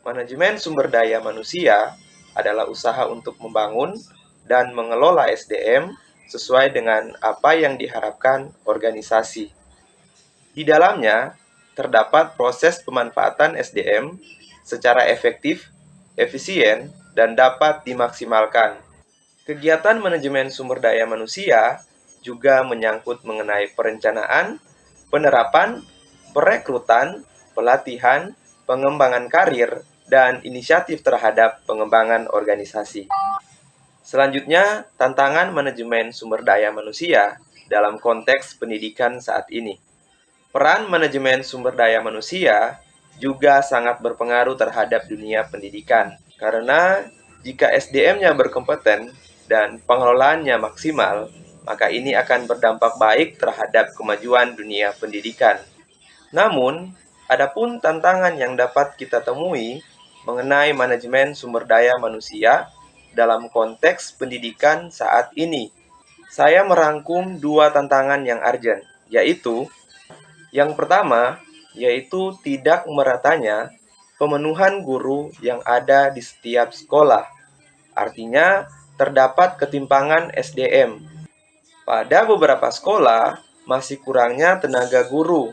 Manajemen sumber daya manusia adalah usaha untuk membangun dan mengelola SDM sesuai dengan apa yang diharapkan organisasi. Di dalamnya terdapat proses pemanfaatan SDM secara efektif, efisien, dan dapat dimaksimalkan. Kegiatan manajemen sumber daya manusia juga menyangkut mengenai perencanaan, penerapan, perekrutan, pelatihan, pengembangan karir, dan inisiatif terhadap pengembangan organisasi. Selanjutnya, tantangan manajemen sumber daya manusia dalam konteks pendidikan saat ini. Peran manajemen sumber daya manusia juga sangat berpengaruh terhadap dunia pendidikan, karena jika SDM-nya berkompeten dan pengelolaannya maksimal, maka ini akan berdampak baik terhadap kemajuan dunia pendidikan. Namun, ada pun tantangan yang dapat kita temui mengenai manajemen sumber daya manusia dalam konteks pendidikan saat ini. Saya merangkum dua tantangan yang urgent, yaitu yang pertama, yaitu tidak meratanya pemenuhan guru yang ada di setiap sekolah. Artinya, terdapat ketimpangan SDM. Pada beberapa sekolah, masih kurangnya tenaga guru.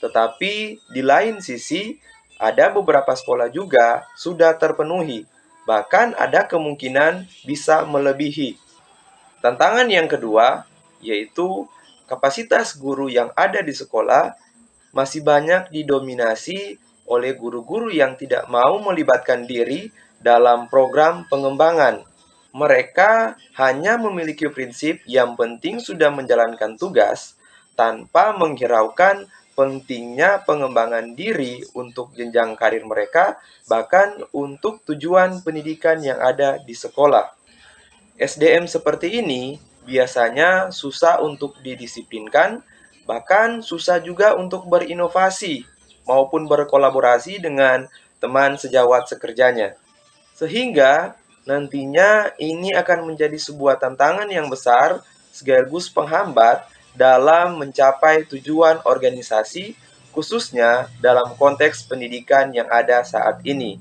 Tetapi di lain sisi, ada beberapa sekolah juga sudah terpenuhi. Bahkan ada kemungkinan bisa melebihi. Tantangan yang kedua, yaitu kapasitas guru yang ada di sekolah masih banyak didominasi oleh guru-guru yang tidak mau melibatkan diri dalam program pengembangan. Mereka hanya memiliki prinsip yang penting sudah menjalankan tugas tanpa menghiraukan pentingnya pengembangan diri untuk jenjang karir mereka, bahkan untuk tujuan pendidikan yang ada di sekolah. SDM seperti ini biasanya susah untuk didisiplinkan, bahkan susah juga untuk berinovasi maupun berkolaborasi dengan teman sejawat sekerjanya. Sehingga nantinya ini akan menjadi sebuah tantangan yang besar sekaligus penghambat dalam mencapai tujuan organisasi, khususnya dalam konteks pendidikan yang ada saat ini.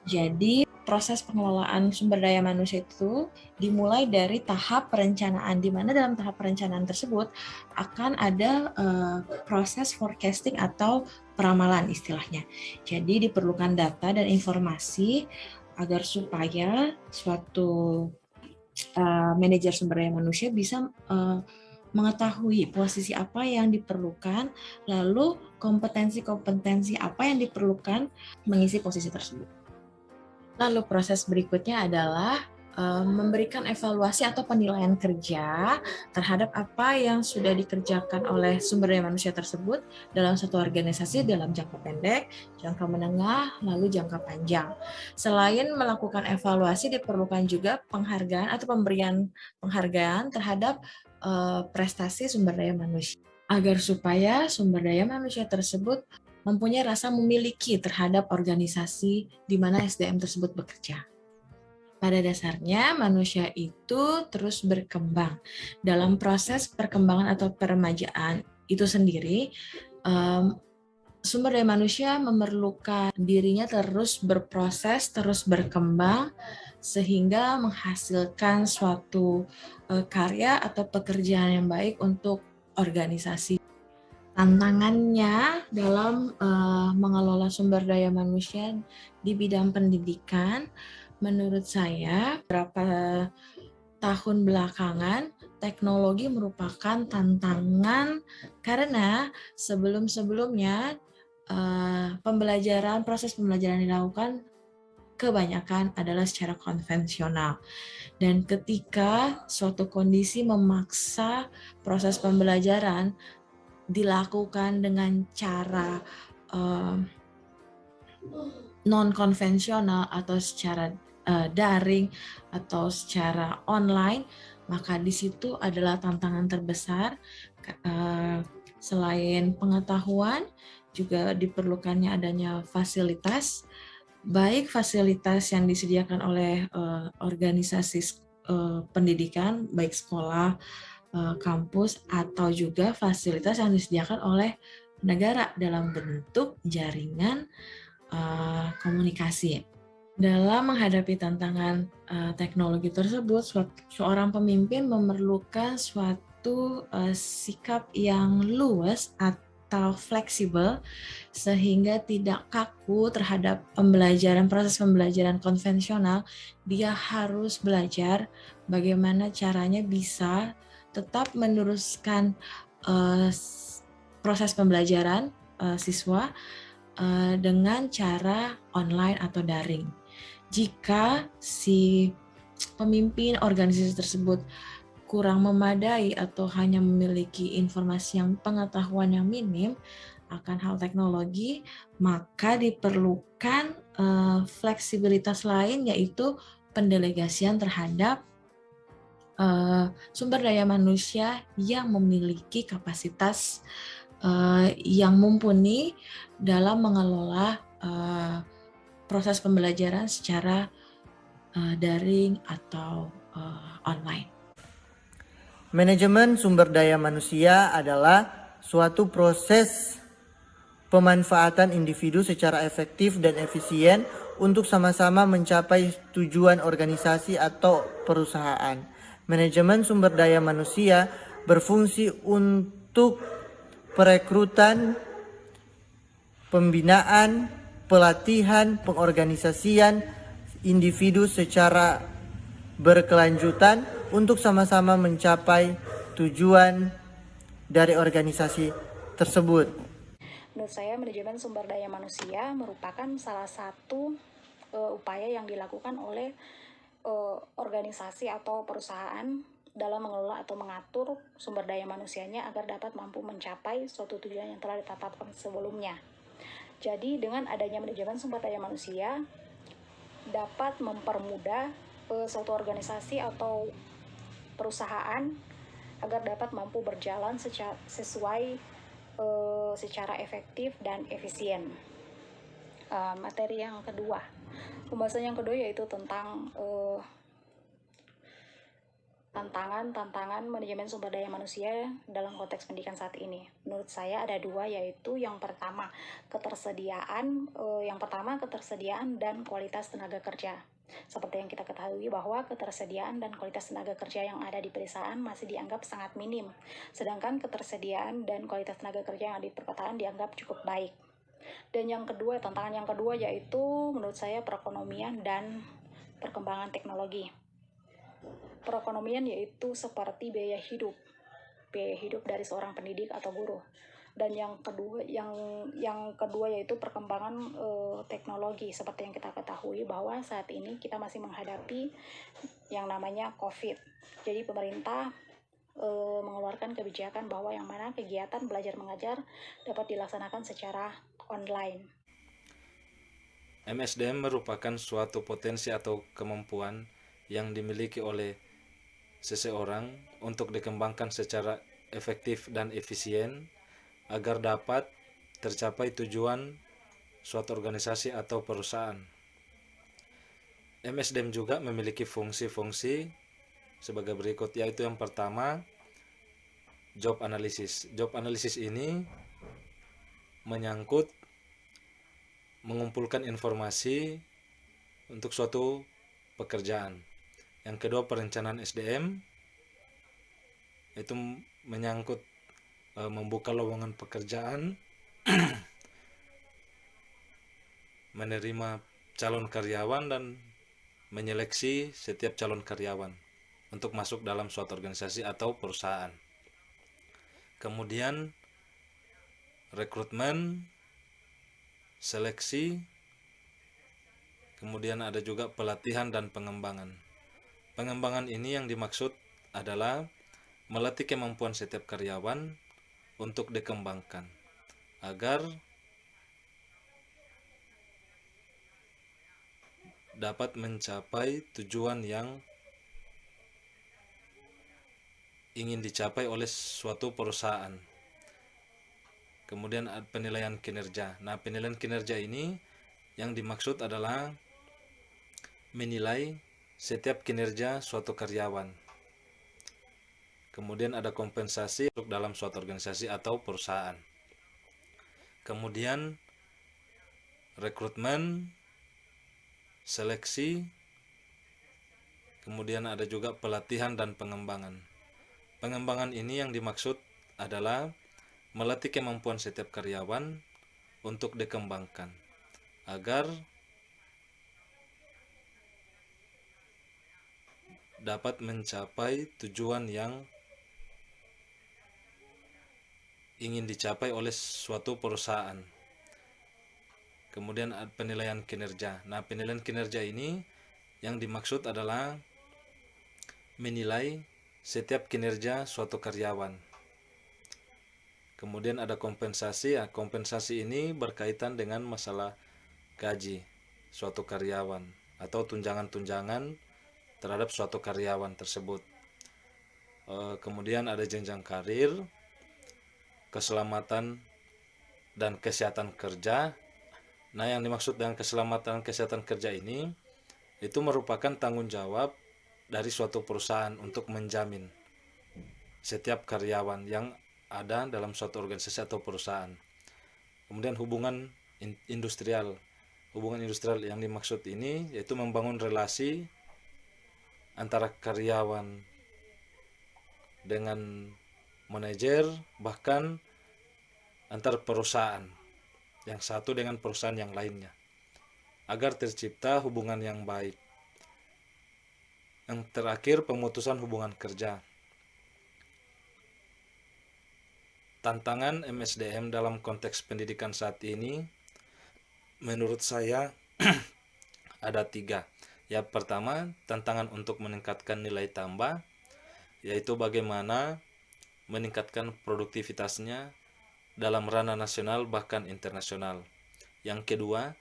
Jadi, proses pengelolaan sumber daya manusia itu dimulai dari tahap perencanaan, di mana dalam tahap perencanaan tersebut akan ada proses forecasting atau peramalan istilahnya. Jadi, diperlukan data dan informasi agar supaya suatu manajer sumber daya manusia bisa mengetahui posisi apa yang diperlukan, lalu kompetensi-kompetensi apa yang diperlukan mengisi posisi tersebut. Lalu proses berikutnya adalah memberikan evaluasi atau penilaian kerja terhadap apa yang sudah dikerjakan oleh sumber daya manusia tersebut dalam satu organisasi dalam jangka pendek, jangka menengah, lalu jangka panjang. Selain melakukan evaluasi, diperlukan juga penghargaan atau pemberian penghargaan terhadap prestasi sumber daya manusia agar supaya sumber daya manusia tersebut mempunyai rasa memiliki terhadap organisasi di mana SDM tersebut bekerja. Pada dasarnya, manusia itu terus berkembang. Dalam proses perkembangan atau peremajaan itu sendiri, sumber daya manusia memerlukan dirinya terus berproses, terus berkembang, sehingga menghasilkan suatu karya atau pekerjaan yang baik untuk organisasi. Tantangannya dalam mengelola sumber daya manusia di bidang pendidikan, menurut saya beberapa tahun belakangan teknologi merupakan tantangan karena sebelum-sebelumnya proses pembelajaran dilakukan kebanyakan adalah secara konvensional. Dan ketika suatu kondisi memaksa proses pembelajaran dilakukan dengan cara non-konvensional atau secara daring atau secara online, maka di situ adalah tantangan terbesar. Selain pengetahuan, juga diperlukannya adanya fasilitas, baik fasilitas yang disediakan oleh organisasi pendidikan, baik sekolah, kampus, atau juga fasilitas yang disediakan oleh negara dalam bentuk jaringan komunikasi. Dalam menghadapi tantangan teknologi tersebut, seorang pemimpin memerlukan suatu sikap yang luas atau fleksibel sehingga tidak kaku terhadap proses pembelajaran konvensional. Dia harus belajar bagaimana caranya bisa tetap meneruskan proses pembelajaran siswa dengan cara online atau daring. Jika si pemimpin organisasi tersebut kurang memadai atau hanya memiliki pengetahuan yang minim akan hal teknologi, maka diperlukan fleksibilitas lain, yaitu pendelegasian terhadap sumber daya manusia yang memiliki kapasitas yang mumpuni dalam mengelola proses pembelajaran secara daring atau online. Manajemen sumber daya manusia adalah suatu proses pemanfaatan individu secara efektif dan efisien untuk sama-sama mencapai tujuan organisasi atau perusahaan. Manajemen sumber daya manusia berfungsi untuk perekrutan, pembinaan, pelatihan, pengorganisasian individu secara berkelanjutan untuk sama-sama mencapai tujuan dari organisasi tersebut. Menurut saya, manajemen sumber daya manusia merupakan salah satu upaya yang dilakukan oleh organisasi atau perusahaan dalam mengelola atau mengatur sumber daya manusianya agar dapat mampu mencapai suatu tujuan yang telah ditetapkan sebelumnya. Jadi dengan adanya manajemen sumber daya manusia dapat mempermudah suatu organisasi atau perusahaan agar dapat mampu berjalan sesuai secara efektif dan efisien. Materi yang kedua, pembahasan yang kedua yaitu tentang tantangan manajemen sumber daya manusia dalam konteks pendidikan saat ini. Menurut saya ada dua, yaitu yang pertama ketersediaan dan kualitas tenaga kerja. Seperti yang kita ketahui bahwa ketersediaan dan kualitas tenaga kerja yang ada di pedesaan masih dianggap sangat minim, sedangkan ketersediaan dan kualitas tenaga kerja yang ada di perkotaan dianggap cukup baik. Dan tantangan yang kedua yaitu menurut saya perekonomian dan perkembangan teknologi. Perekonomian yaitu seperti biaya hidup dari seorang pendidik atau guru. Dan yang kedua yaitu perkembangan teknologi. Seperti yang kita ketahui bahwa saat ini kita masih menghadapi yang namanya COVID. Jadi pemerintah mengeluarkan kebijakan bahwa yang mana kegiatan belajar mengajar dapat dilaksanakan secara online. MSDM merupakan suatu potensi atau kemampuan yang dimiliki oleh seseorang untuk dikembangkan secara efektif dan efisien agar dapat tercapai tujuan suatu organisasi atau perusahaan. MSDM juga memiliki fungsi-fungsi sebagai berikut, yaitu yang pertama, job analysis. Job analysis ini menyangkut mengumpulkan informasi untuk suatu pekerjaan. Yang kedua, perencanaan SDM, itu menyangkut membuka lowongan pekerjaan, menerima calon karyawan dan menyeleksi setiap calon karyawan untuk masuk dalam suatu organisasi atau perusahaan. Kemudian rekrutmen, seleksi, kemudian ada juga pelatihan dan pengembangan. Pengembangan ini yang dimaksud adalah melatih kemampuan setiap karyawan untuk dikembangkan agar dapat mencapai tujuan yang ingin dicapai oleh suatu perusahaan. Kemudian penilaian kinerja. Nah, penilaian kinerja ini yang dimaksud adalah menilai setiap kinerja suatu karyawan. Kemudian ada kompensasi untuk dalam suatu organisasi atau perusahaan. Kemudian rekrutmen, seleksi, kemudian ada juga pelatihan dan pengembangan. Pengembangan ini yang dimaksud adalah melatih kemampuan setiap karyawan untuk dikembangkan agar dapat mencapai tujuan yang ingin dicapai oleh suatu perusahaan. Kemudian penilaian kinerja. Nah, penilaian kinerja ini yang dimaksud adalah menilai setiap kinerja suatu karyawan. Kemudian ada kompensasi. Ya, kompensasi ini berkaitan dengan masalah gaji suatu karyawan atau tunjangan-tunjangan terhadap suatu karyawan tersebut. Kemudian ada jenjang karir, keselamatan dan kesehatan kerja. Nah, yang dimaksud dengan keselamatan dan kesehatan kerja ini itu merupakan tanggung jawab dari suatu perusahaan untuk menjamin setiap karyawan yang ada dalam suatu organisasi atau perusahaan. Kemudian hubungan industrial. Hubungan industrial yang dimaksud ini yaitu membangun relasi antara karyawan dengan manajer, bahkan antar perusahaan yang satu dengan perusahaan yang lainnya, agar tercipta hubungan yang baik. Yang terakhir, pemutusan hubungan kerja. Tantangan MSDM dalam konteks pendidikan saat ini menurut saya ada 3. Yang pertama, tantangan untuk meningkatkan nilai tambah, yaitu bagaimana meningkatkan produktivitasnya dalam ranah nasional bahkan internasional. Yang kedua,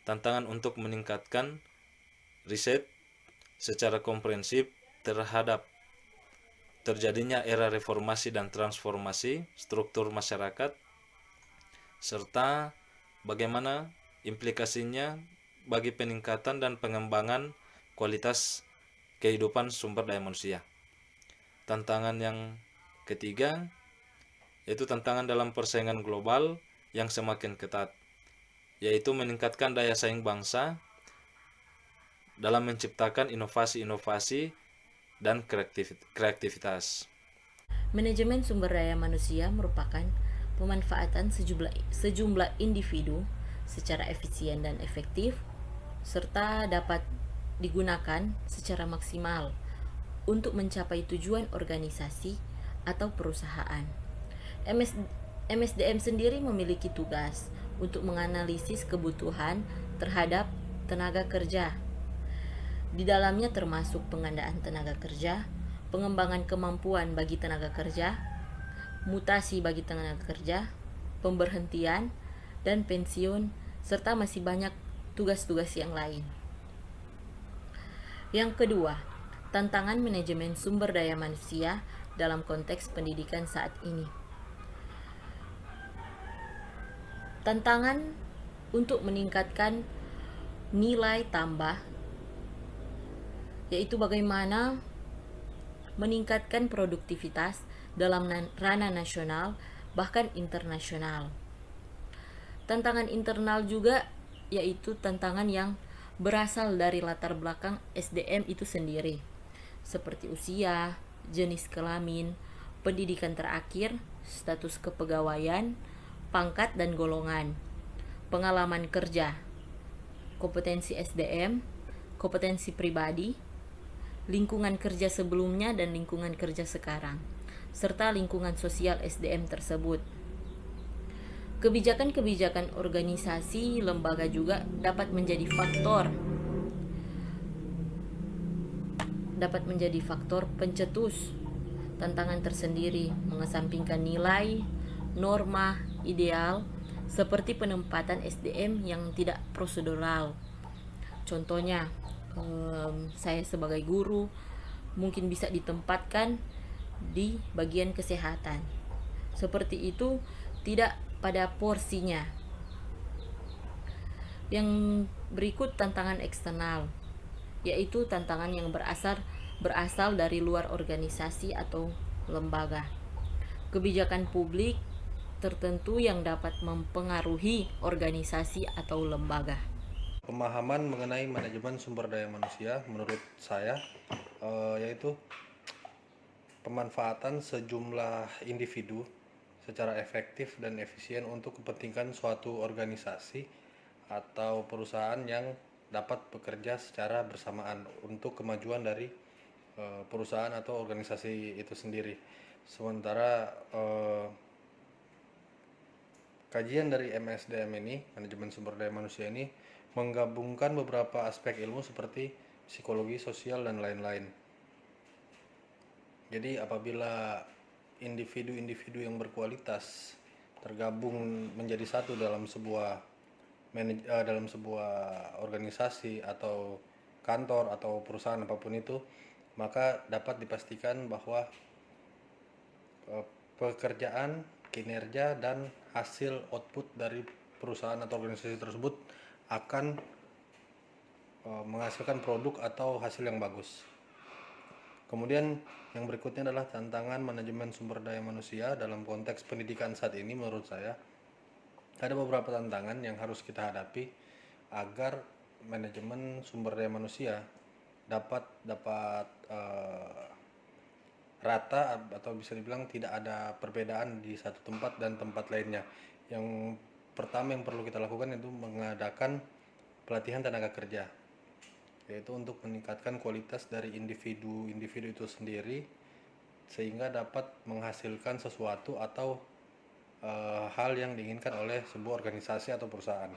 tantangan untuk meningkatkan riset secara komprehensif terhadap terjadinya era reformasi dan transformasi struktur masyarakat, serta bagaimana implikasinya bagi peningkatan dan pengembangan kualitas kehidupan sumber daya manusia. Tantangan yang ketiga yaitu tantangan dalam persaingan global yang semakin ketat, yaitu meningkatkan daya saing bangsa dalam menciptakan inovasi-inovasi dan kreativitas. Manajemen sumber daya manusia merupakan pemanfaatan sejumlah individu secara efisien dan efektif, serta dapat digunakan secara maksimal untuk mencapai tujuan organisasi atau perusahaan. MSDM sendiri memiliki tugas untuk menganalisis kebutuhan terhadap tenaga kerja. Di dalamnya termasuk pengandaan tenaga kerja, pengembangan kemampuan bagi tenaga kerja, mutasi bagi tenaga kerja, pemberhentian dan pensiun, serta masih banyak tugas-tugas yang lain. Yang kedua, tantangan manajemen sumber daya manusia dalam konteks pendidikan saat ini. Tantangan untuk meningkatkan nilai tambah, yaitu bagaimana meningkatkan produktivitas dalam ranah nasional bahkan internasional. Tantangan internal juga yaitu tantangan yang berasal dari latar belakang SDM itu sendiri, seperti usia, jenis kelamin, pendidikan terakhir, status kepegawaian, pangkat dan golongan, pengalaman kerja, kompetensi SDM, kompetensi pribadi, lingkungan kerja sebelumnya dan lingkungan kerja sekarang, serta lingkungan sosial SDM tersebut. Kebijakan-kebijakan organisasi lembaga juga dapat menjadi faktor pencetus tantangan tersendiri, mengesampingkan nilai, norma, ideal seperti penempatan SDM yang tidak prosedural. Contohnya, saya sebagai guru mungkin bisa ditempatkan di bagian kesehatan. Seperti itu, tidak pada porsinya. Yang berikut tantangan eksternal, yaitu tantangan yang berasal dari luar organisasi atau lembaga. Kebijakan publik tertentu yang dapat mempengaruhi organisasi atau lembaga. Pemahaman mengenai manajemen sumber daya manusia menurut saya yaitu pemanfaatan sejumlah individu secara efektif dan efisien untuk kepentingan suatu organisasi atau perusahaan yang dapat bekerja secara bersamaan untuk kemajuan dari perusahaan atau organisasi itu sendiri. Sementara kajian dari MSDM ini, manajemen sumber daya manusia ini, menggabungkan beberapa aspek ilmu seperti psikologi, sosial, dan lain-lain. Jadi apabila individu-individu yang berkualitas tergabung menjadi satu dalam sebuah organisasi atau kantor atau perusahaan apapun itu, maka dapat dipastikan bahwa pekerjaan, kinerja, dan hasil output dari perusahaan atau organisasi tersebut akan menghasilkan produk atau hasil yang bagus. Kemudian yang berikutnya adalah tantangan manajemen sumber daya manusia dalam konteks pendidikan saat ini. Menurut saya ada beberapa tantangan yang harus kita hadapi agar manajemen sumber daya manusia dapat rata atau bisa dibilang tidak ada perbedaan di satu tempat dan tempat lainnya. Yang pertama yang perlu kita lakukan itu mengadakan pelatihan tenaga kerja, yaitu untuk meningkatkan kualitas dari individu itu sendiri sehingga dapat menghasilkan sesuatu atau hal yang diinginkan oleh sebuah organisasi atau perusahaan.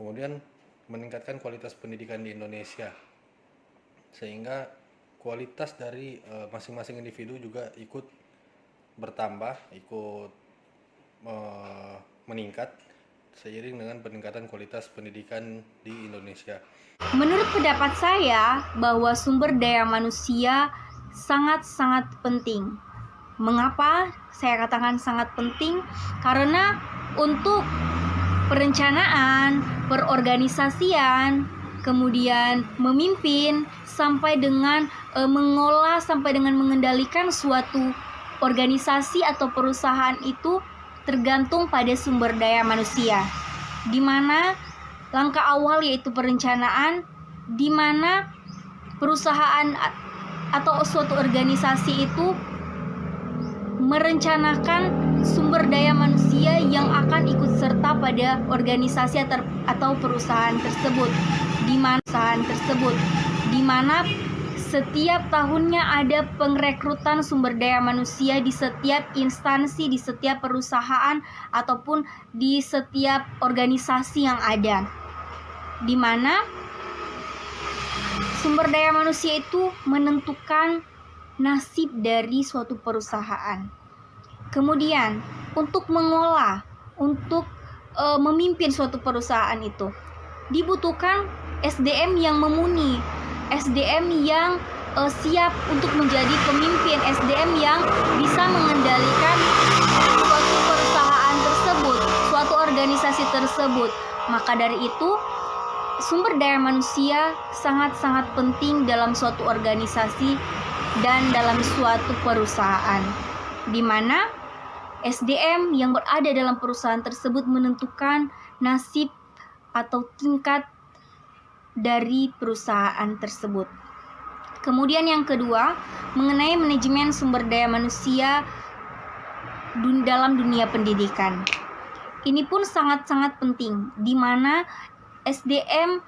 Kemudian meningkatkan kualitas pendidikan di Indonesia sehingga kualitas dari masing-masing individu juga ikut bertambah, ikut meningkat seiring dengan peningkatan kualitas pendidikan di Indonesia. Menurut pendapat saya bahwa sumber daya manusia sangat-sangat penting. Mengapa saya katakan sangat penting? Karena untuk perencanaan, perorganisasian, kemudian memimpin sampai dengan mengolah sampai dengan mengendalikan suatu organisasi atau perusahaan itu tergantung pada sumber daya manusia. Di mana langkah awal yaitu perencanaan, di mana perusahaan atau suatu organisasi itu merencanakan sumber daya manusia yang akan ikut serta pada organisasi atau perusahaan tersebut, di mana setiap tahunnya ada pengrekrutan sumber daya manusia di setiap instansi, di setiap perusahaan ataupun di setiap organisasi yang ada, di mana sumber daya manusia itu menentukan nasib dari suatu perusahaan. Kemudian untuk mengolah, untuk memimpin suatu perusahaan itu dibutuhkan SDM yang mumpuni, SDM yang siap untuk menjadi pemimpin, SDM yang bisa mengendalikan suatu perusahaan tersebut, suatu organisasi tersebut. Maka dari itu sumber daya manusia sangat-sangat penting dalam suatu organisasi dan dalam suatu perusahaan, di mana SDM yang berada dalam perusahaan tersebut menentukan nasib atau tingkat dari perusahaan tersebut. Kemudian yang kedua, mengenai manajemen sumber daya manusia dalam dunia pendidikan. Ini pun sangat-sangat penting, di mana SDM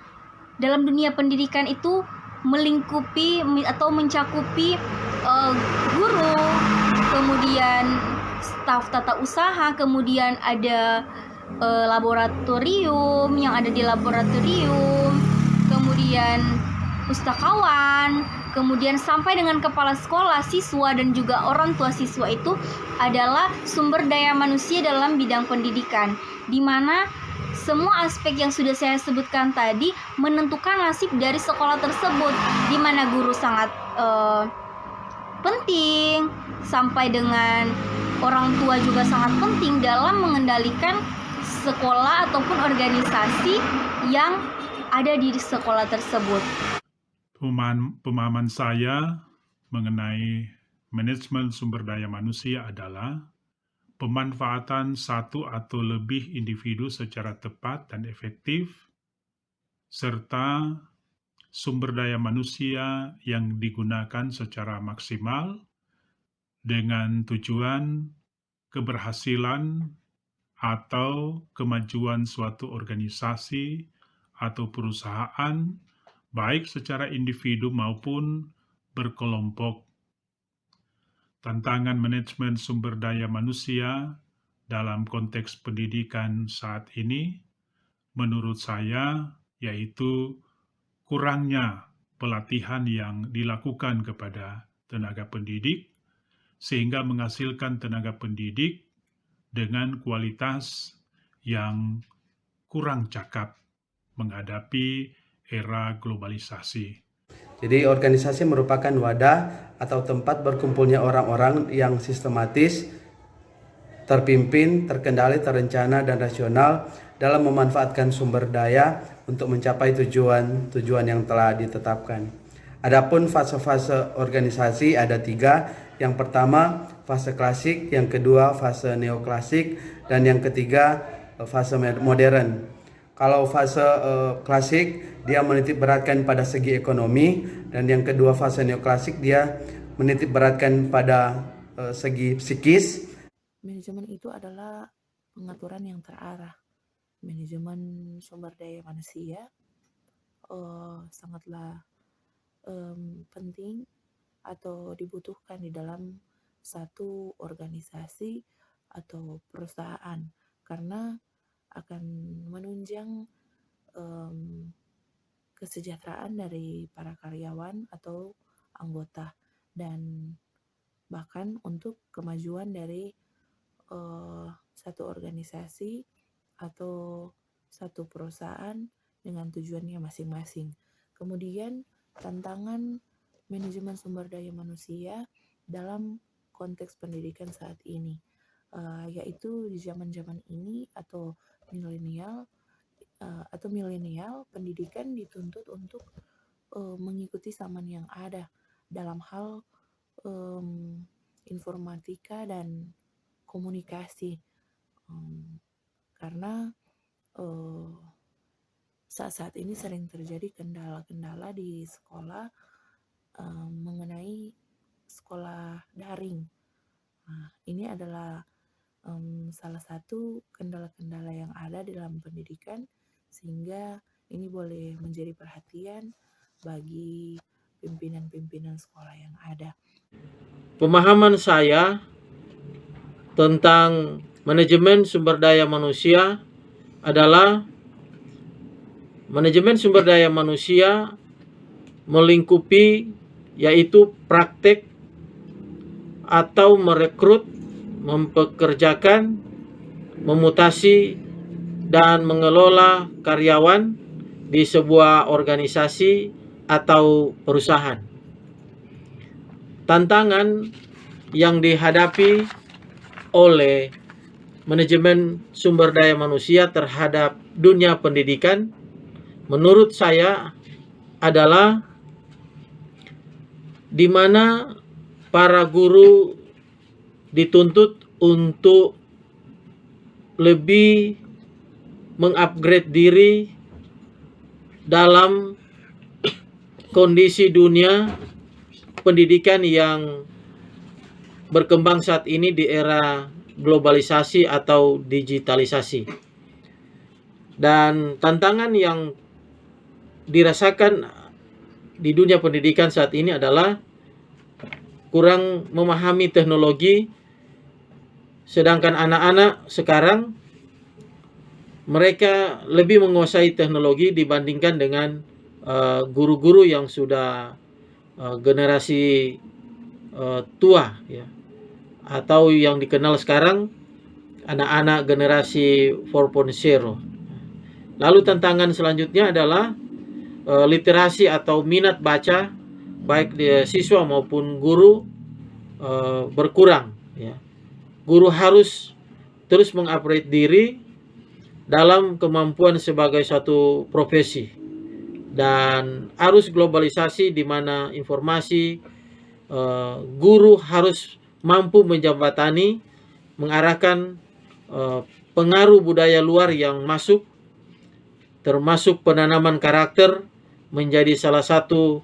dalam dunia pendidikan itu melingkupi atau mencakupi guru, kemudian staf tata usaha, kemudian ada laboratorium yang ada di laboratorium, kemudian pustakawan, kemudian sampai dengan kepala sekolah, siswa, dan juga orang tua siswa itu adalah sumber daya manusia dalam bidang pendidikan, di mana semua aspek yang sudah saya sebutkan tadi menentukan nasib dari sekolah tersebut, di mana guru sangat penting, sampai dengan orang tua juga sangat penting dalam mengendalikan sekolah ataupun organisasi yang ada di sekolah tersebut. Pemahaman saya mengenai manajemen sumber daya manusia adalah pemanfaatan satu atau lebih individu secara tepat dan efektif, serta sumber daya manusia yang digunakan secara maksimal dengan tujuan keberhasilan atau kemajuan suatu organisasi atau perusahaan, baik secara individu maupun berkelompok. Tantangan manajemen sumber daya manusia dalam konteks pendidikan saat ini, menurut saya, yaitu kurangnya pelatihan yang dilakukan kepada tenaga pendidik, sehingga menghasilkan tenaga pendidik dengan kualitas yang kurang cakap menghadapi era globalisasi. Jadi organisasi merupakan wadah atau tempat berkumpulnya orang-orang yang sistematis, terpimpin, terkendali, terencana, dan rasional dalam memanfaatkan sumber daya untuk mencapai tujuan yang telah ditetapkan. Adapun fase-fase organisasi ada 3. Yang pertama fase klasik, yang kedua fase neoklasik, dan yang ketiga fase modern. Kalau fase klasik dia menitik beratkan pada segi ekonomi, dan yang kedua fase neoklasik dia menitik beratkan pada segi psikis. Manajemen itu adalah pengaturan yang terarah. Manajemen sumber daya manusia sangatlah penting atau dibutuhkan di dalam satu organisasi atau perusahaan, karena akan menunjang kesejahteraan dari para karyawan atau anggota, dan bahkan untuk kemajuan dari satu organisasi atau satu perusahaan dengan tujuannya masing-masing. Kemudian tantangan manajemen sumber daya manusia dalam konteks pendidikan saat ini, yaitu di zaman-zaman ini atau milenial, pendidikan dituntut untuk mengikuti zaman yang ada dalam hal informatika dan komunikasi, karena saat-saat ini sering terjadi kendala-kendala di sekolah mengenai sekolah daring. Nah, ini adalah salah satu kendala-kendala yang ada dalam pendidikan, sehingga ini boleh menjadi perhatian bagi pimpinan-pimpinan sekolah yang ada. Pemahaman saya tentang manajemen sumber daya manusia adalah manajemen sumber daya manusia melingkupi yaitu praktek atau merekrut, mempekerjakan, memutasi, dan mengelola karyawan di sebuah organisasi atau perusahaan. Tantangan yang dihadapi oleh manajemen sumber daya manusia terhadap dunia pendidikan menurut saya adalah di mana para guru dituntut untuk lebih mengupgrade diri dalam kondisi dunia pendidikan yang berkembang saat ini di era globalisasi atau digitalisasi. Dan tantangan yang dirasakan di dunia pendidikan saat ini adalah kurang memahami teknologi, sedangkan anak-anak sekarang mereka lebih menguasai teknologi dibandingkan dengan guru-guru yang sudah generasi tua, ya, atau yang dikenal sekarang anak-anak generasi 4.0. Lalu tantangan selanjutnya adalah literasi atau minat baca baik siswa maupun guru berkurang, ya. Guru harus terus mengupgrade diri dalam kemampuan sebagai suatu profesi, dan arus globalisasi di mana informasi guru harus mampu menjembatani mengarahkan pengaruh budaya luar yang masuk, termasuk penanaman karakter, menjadi salah satu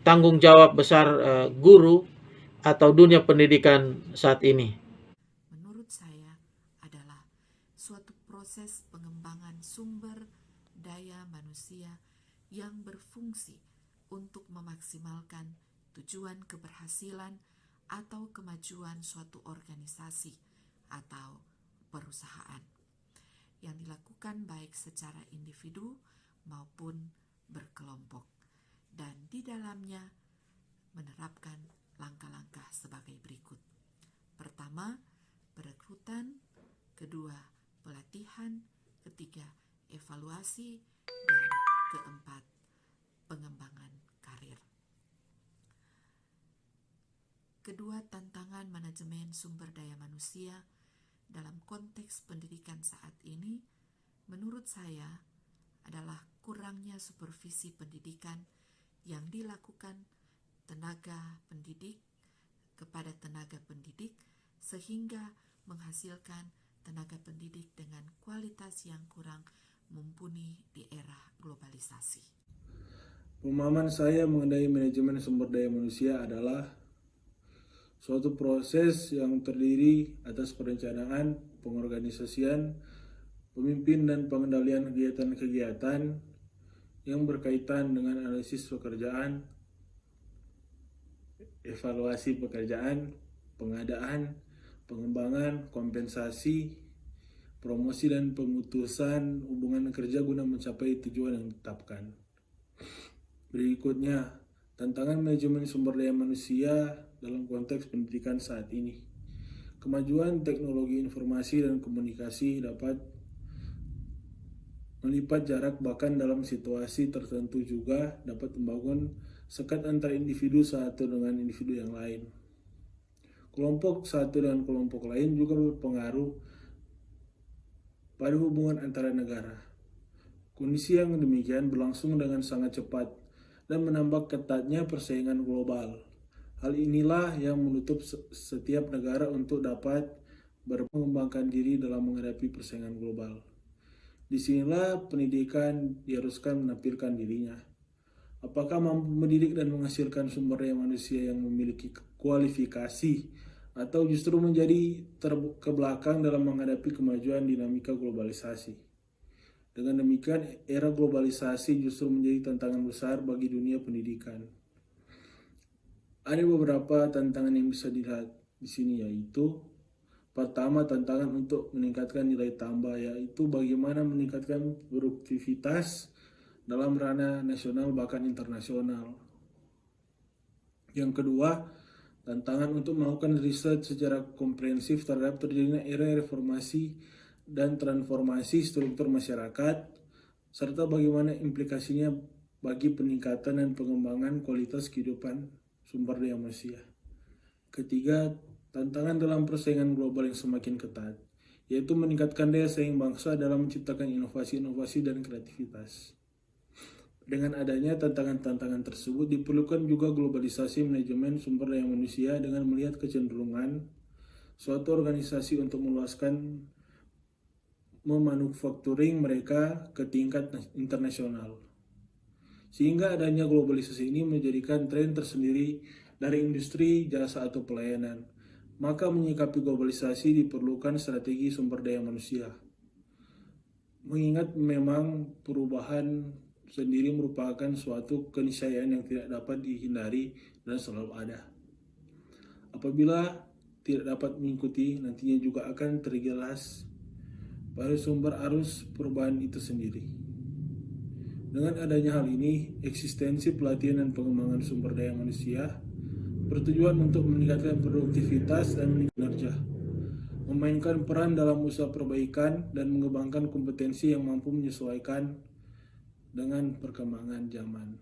tanggung jawab besar guru atau dunia pendidikan saat ini. Menurut saya adalah suatu proses pengembangan sumber daya manusia yang berfungsi untuk memaksimalkan tujuan keberhasilan atau kemajuan suatu organisasi atau perusahaan yang dilakukan baik secara individu maupun berkelompok, dan di dalamnya menerapkan langkah-langkah sebagai berikut. Pertama, perekrutan. Kedua, pelatihan. Ketiga, evaluasi. Dan keempat, pengembangan karir. Kedua tantangan manajemen sumber daya manusia dalam konteks pendidikan saat ini, menurut saya, adalah kurangnya supervisi pendidikan yang dilakukan tenaga pendidik kepada tenaga pendidik, sehingga menghasilkan tenaga pendidik dengan kualitas yang kurang mumpuni di era globalisasi. Pemahaman saya mengenai manajemen sumber daya manusia adalah suatu proses yang terdiri atas perencanaan, pengorganisasian, pemimpin dan pengendalian kegiatan-kegiatan yang berkaitan dengan analisis pekerjaan, evaluasi pekerjaan, pengadaan, pengembangan, kompensasi, promosi dan pemutusan hubungan kerja guna mencapai tujuan yang ditetapkan. Berikutnya, tantangan manajemen sumber daya manusia dalam konteks pendidikan saat ini. Kemajuan teknologi informasi dan komunikasi dapat melipat jarak, bahkan dalam situasi tertentu juga dapat membangun sekat antara individu satu dengan individu yang lain. Kelompok satu dengan kelompok lain juga berpengaruh pada hubungan antara negara. Kondisi yang demikian berlangsung dengan sangat cepat dan menambah ketatnya persaingan global. Hal inilah yang menutup setiap negara untuk dapat mengembangkan diri dalam menghadapi persaingan global. Disinilah pendidikan diharuskan menampilkan dirinya. Apakah mampu mendidik dan menghasilkan sumber daya manusia yang memiliki kualifikasi, atau justru menjadi ke belakang dalam menghadapi kemajuan dinamika globalisasi. Dengan demikian, era globalisasi justru menjadi tantangan besar bagi dunia pendidikan. Ada beberapa tantangan yang bisa dilihat di sini, yaitu pertama, tantangan untuk meningkatkan nilai tambah, yaitu bagaimana meningkatkan produktivitas dalam ranah nasional bahkan internasional. Yang kedua, tantangan untuk melakukan riset secara komprehensif terhadap terjadinya era reformasi dan transformasi struktur masyarakat, serta bagaimana implikasinya bagi peningkatan dan pengembangan kualitas kehidupan sumber daya manusia. Ketiga, tantangan dalam persaingan global yang semakin ketat, yaitu meningkatkan daya saing bangsa dalam menciptakan inovasi-inovasi dan kreativitas. Dengan adanya tantangan-tantangan tersebut, diperlukan juga globalisasi manajemen sumber daya manusia dengan melihat kecenderungan suatu organisasi untuk meluaskan memanufakturing mereka ke tingkat internasional. Sehingga adanya globalisasi ini menjadikan tren tersendiri dari industri, jasa atau pelayanan. Maka menyikapi globalisasi diperlukan strategi sumber daya manusia. Mengingat memang perubahan sendiri merupakan suatu keniscayaan yang tidak dapat dihindari dan selalu ada. Apabila tidak dapat mengikuti, nantinya juga akan terjelas pada sumber arus perubahan itu sendiri. Dengan adanya hal ini, eksistensi pelatihan dan pengembangan sumber daya manusia bertujuan untuk meningkatkan produktivitas dan meningkatkan kinerja, memainkan peran dalam usaha perbaikan dan mengembangkan kompetensi yang mampu menyesuaikan dengan perkembangan zaman.